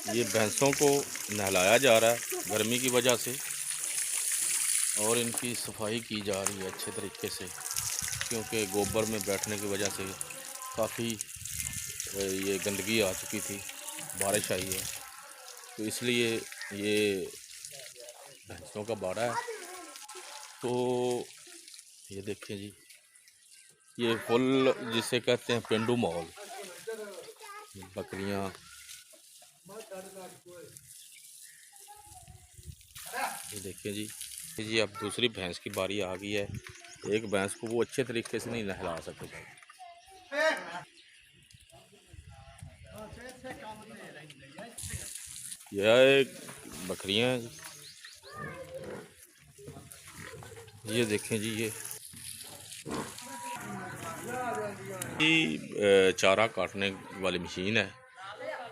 ये भैंसों को नहलाया जा रहा है गर्मी की वजह से, और इनकी सफाई की जा रही है अच्छे तरीके से, क्योंकि गोबर में बैठने की वजह से काफ़ी ये गंदगी आ चुकी थी, बारिश आई है, तो इसलिए ये भैंसों का बाड़ा है। तो ये देखें जी, ये फुल जिसे कहते हैं पेंडू माहौल, बकरियां, ये देखें जी अब दूसरी भैंस की बारी आ गई है। एक भैंस को वो अच्छे तरीके से नहीं नहला सके। यह एक बकरियां हैं, ये देखें जी, ये चारा काटने वाली मशीन है,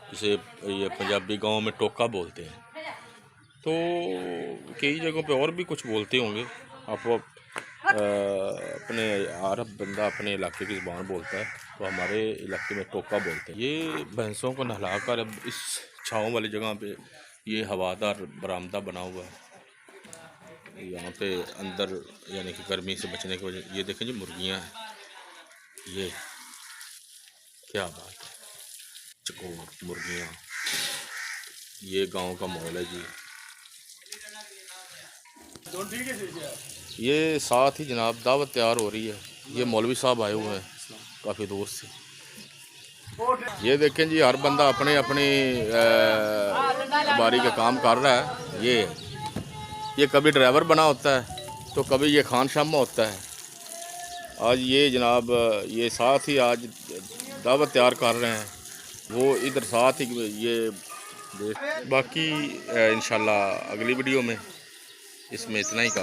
जिसे ये पंजाबी गांव में टोका बोलते हैं। तो कई जगहों पे और भी कुछ बोलते होंगे, आप अपने हर बंदा अपने इलाके की ज़ुबान बोलता है, तो हमारे इलाके में टोका बोलते हैं। ये भैंसों को नहला कर अब इस छाँव वाली जगह पे ये हवादार बरामदा बना हुआ है, यहाँ पे अंदर, यानी कि गर्मी से बचने की वजह। ये देखें जी मुर्गियाँ हैं, ये क्या बात है, चकोर मुर्गियाँ। ये गांव का माहौल है जी। ये साथ ही जनाब दावत तैयार हो रही है, ये मौलवी साहब आए हुए हैं काफ़ी दूर से। ये देखें जी, हर बंदा अपने अपनी बारी का काम कर रहा है। ये कभी ड्राइवर बना होता है, तो कभी ये खान शामा होता है। आज ये जनाब ये साथ ही आज दावत तैयार कर रहे हैं, वो इधर साथ ही ये देख। बाकी इंशाल्लाह अगली वीडियो में इसमें इतना ही।